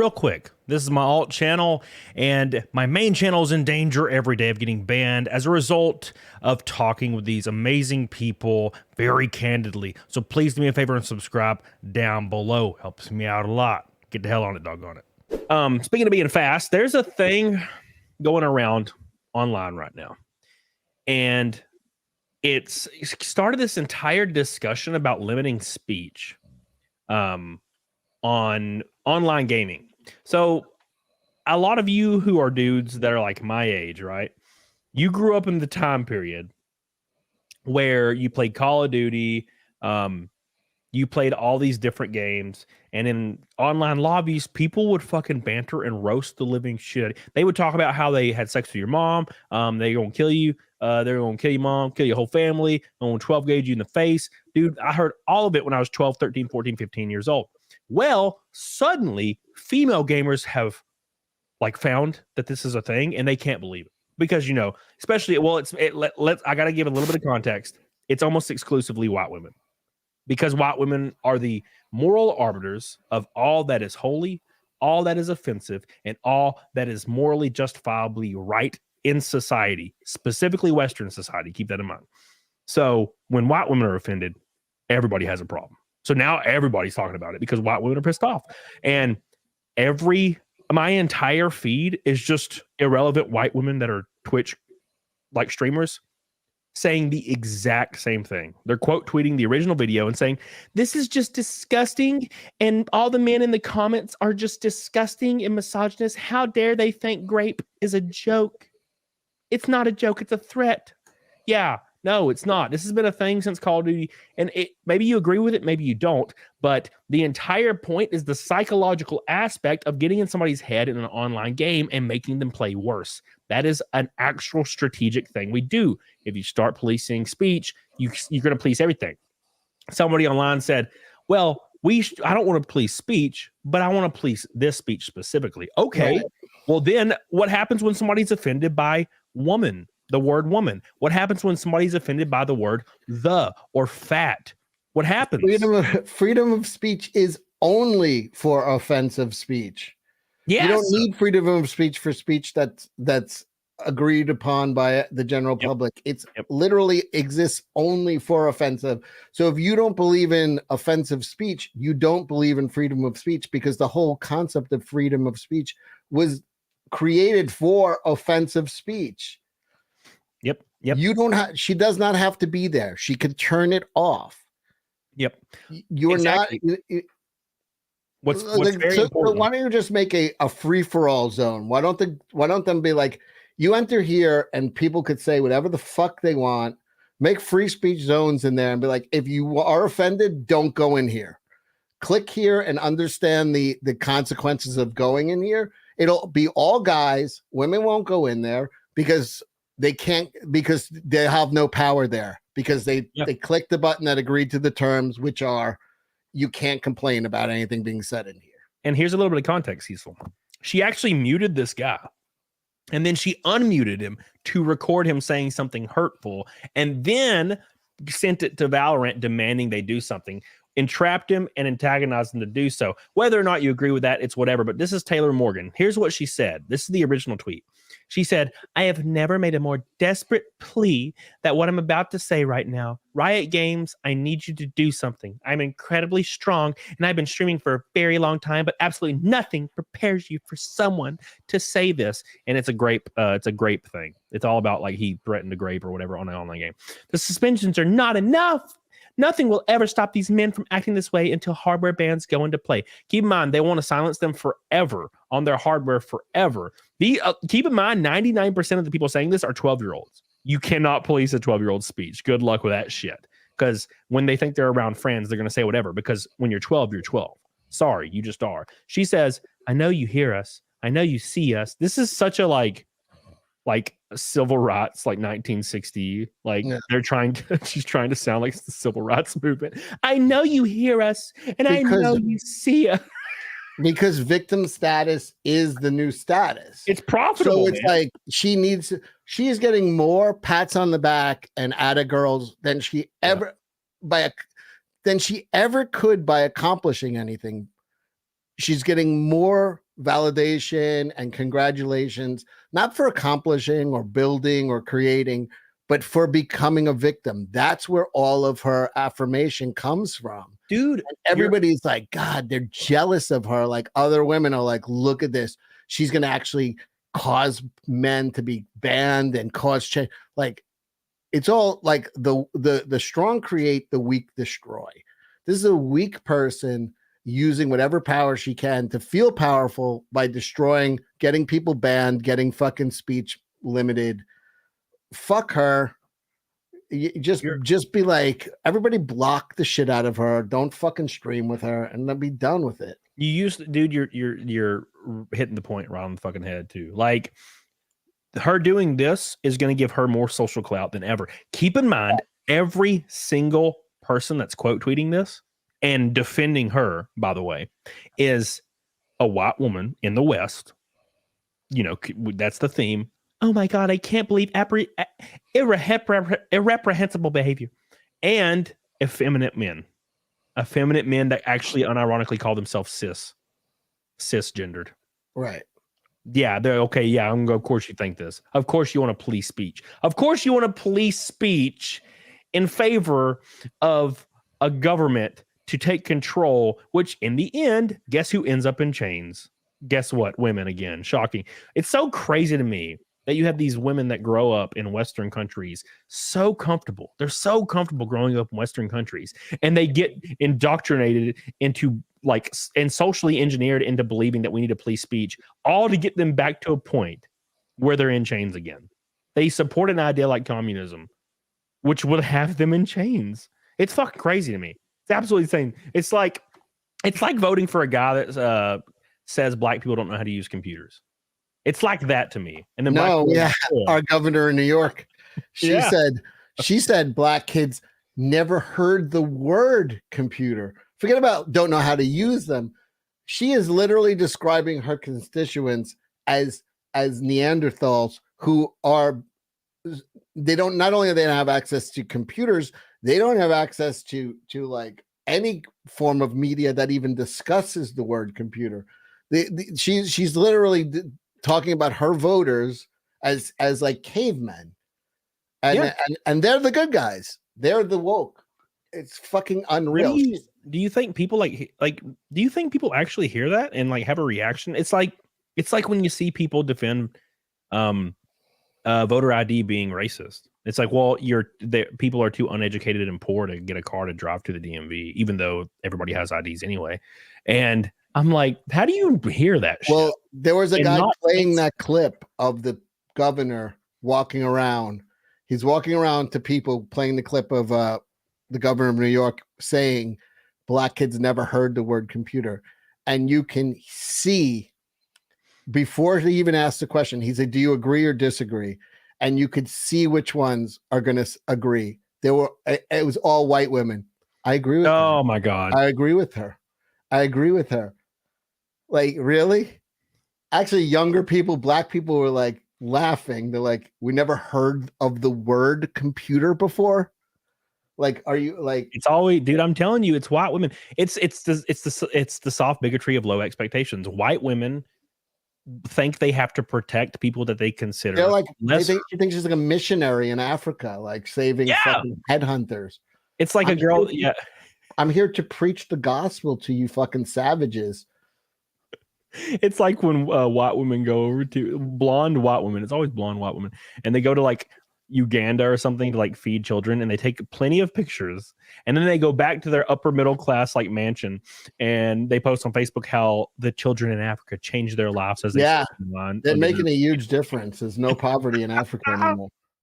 real quick, this is my alt channel, and my main channel is in danger every day of getting banned as a result of talking with these amazing people very candidly. So please do me a favor and subscribe down below. Helps me out a lot. Get the hell on it, doggone it. Speaking of being fast, there's a thing going around online right now, and it started this entire discussion about limiting speech on online gaming. So a lot of you who are dudes that are like my age, right? You grew up in the time period where you played Call of Duty, you played all these different games, and in online lobbies, people would fucking banter and roast the living shit. They would talk about how they had sex with your mom, they're gonna kill you, they're gonna kill your mom, kill your whole family, on 12 gauge you in the face. Dude, I heard all of it when I was 12, 13, 14, 15 years old. Well, suddenly female gamers have like found that this is a thing, and they can't believe it because, you know, especially, well, I got to give a little bit of context. It's almost exclusively white women, because white women are the moral arbiters of all that is holy, all that is offensive, and all that is morally justifiably right in society, specifically Western society. Keep that in mind. So when white women are offended, everybody has a problem. So now everybody's talking about it because white women are pissed off. And my entire feed is just irrelevant white women that are Twitch like streamers saying the exact same thing. They're quote tweeting the original video and saying, this is just disgusting. And all the men in the comments are just disgusting and misogynist. How dare they think grape is a joke? It's not a joke. It's a threat. Yeah. No, it's not. This has been a thing since Call of Duty, and maybe you agree with it, maybe you don't, but the entire point is the psychological aspect of getting in somebody's head in an online game and making them play worse. That is an actual strategic thing we do. If you start policing speech, you're going to police everything. Somebody online said, well, I don't want to police speech, but I want to police this speech specifically. Okay, right. Well, then what happens when somebody's offended by woman? The word woman. What happens when somebody's offended by the word the or fat? What happens? Freedom of speech is only for offensive speech. Yes. You don't need freedom of speech for speech that's agreed upon by the general public. It's literally exists only for offensive. So if you don't believe in offensive speech, you don't believe in freedom of speech, because the whole concept of freedom of speech was created for offensive speech. Yep. You don't have. She does not have to be there. She can turn it off. Yep. You're exactly. Not. What's very important. Why don't you just make a free for all zone? Why don't them be like, you enter here and people could say whatever the fuck they want. Make free speech zones in there and be like, if you are offended, don't go in here. Click here and understand the consequences of going in here. It'll be all guys. Women won't go in there because they can't, because they have no power there, because they clicked the button that agreed to the terms, which are, you can't complain about anything being said in here. And here's a little bit of context, Cecil. She actually muted this guy, and then she unmuted him to record him saying something hurtful, and then sent it to Valorant demanding they do something, entrapped him and antagonized him to do so. Whether or not you agree with that, it's whatever. But this is Taylor Morgan. Here's what she said. This is the original tweet. She said, I have never made a more desperate plea than what I'm about to say right now. Riot Games, I need you to do something. I'm incredibly strong, and I've been streaming for a very long time, but absolutely nothing prepares you for someone to say this. And it's a grape thing. It's all about like he threatened a grape or whatever on an online game. The suspensions are not enough. Nothing will ever stop these men from acting this way until hardware bans go into play. Keep in mind, they want to silence them forever on their hardware forever. Keep in mind, 99% of the people saying this are 12-year-olds. You cannot police a 12-year-old speech. Good luck with that shit. Because when they think they're around friends, they're going to say whatever. Because when you're 12, you're 12. Sorry, you just are. She says, I know you hear us. I know you see us. This is such a like civil rights, like 1960, she's trying to sound like the civil rights movement. I know you hear us, and I know you see us. Because victim status is the new status. It's profitable. So it's like she is getting more pats on the back and atta girls than she ever could by accomplishing anything. She's getting more validation and congratulations, not for accomplishing or building or creating, but for becoming a victim. That's where all of her affirmation comes from. Dude, and everybody's like, God, they're jealous of her. Like other women are like, look at this. She's going to actually cause men to be banned and cause change. Like it's all like the strong create, the weak destroy. This is a weak person using whatever power she can to feel powerful by destroying, getting people banned, getting fucking speech limited. Fuck her. Just be like, everybody block the shit out of her. Don't fucking stream with her, and then be done with it. Dude, you're hitting the point right on the fucking head too. Like her doing this is going to give her more social clout than ever. Keep in mind, every single person that's quote tweeting this and defending her, by the way, is a white woman in the West. You know, that's the theme. Oh my God, I can't believe irreprehensible behavior. And effeminate men that actually unironically call themselves cisgendered. Right. Yeah, they're okay. Yeah, of course you think this. Of course you want to police speech. Of course you want to police speech in favor of a government to take control, which in the end, guess who ends up in chains? Guess what? Women again. Shocking. It's so crazy to me that you have these women that grow up in Western countries so comfortable. They're so comfortable growing up in Western countries, and they get indoctrinated into like and socially engineered into believing that we need to police speech, all to get them back to a point where they're in chains again. They support an idea like communism, which would have them in chains. It's fucking crazy to me. It's absolutely insane. It's like voting for a guy that says black people don't know how to use computers. It's like that to me. And then our governor in New York, she said black kids never heard the word computer. Forget about don't know how to use them. She is literally describing her constituents as Neanderthals who are, they don't, not only do they not have access to computers, they don't have access to like any form of media that even discusses the word computer. She's literally talking about her voters as like cavemen, and they're the good guys. They're the woke. It's fucking unreal. Do you think people like do you think people actually hear that and like have a reaction? It's like when you see people defend voter ID being racist. It's like, well, people are too uneducated and poor to get a car to drive to the DMV, even though everybody has IDs anyway. And I'm like, how do you hear that shit? Well, there was a guy playing that clip of the governor walking around. He's walking around to people playing the clip of the governor of New York saying black kids never heard the word computer. And you can see before he even asked the question, he said, do you agree or disagree? And you could see which ones are going to agree. It was all white women. I agree with her. Oh my God. I agree with her. Like, really? Actually, younger people, black people were like laughing. They're like, we never heard of the word computer before. Like, are you like? It's always, dude. I'm telling you, it's white women. It's the soft bigotry of low expectations. White women think they have to protect people that they consider. They're like, she thinks she's like a missionary in Africa, like saving fucking headhunters. It's like a girl. I'm here to preach the gospel to you, fucking savages. It's like when white women go over to blonde white women. It's always blonde white women, and they go to like Uganda or something to like feed children, and they take plenty of pictures, and then they go back to their upper middle class like mansion, and they post on Facebook how the children in Africa changed their lives as they they're making a huge difference. There's no poverty in Africa anymore.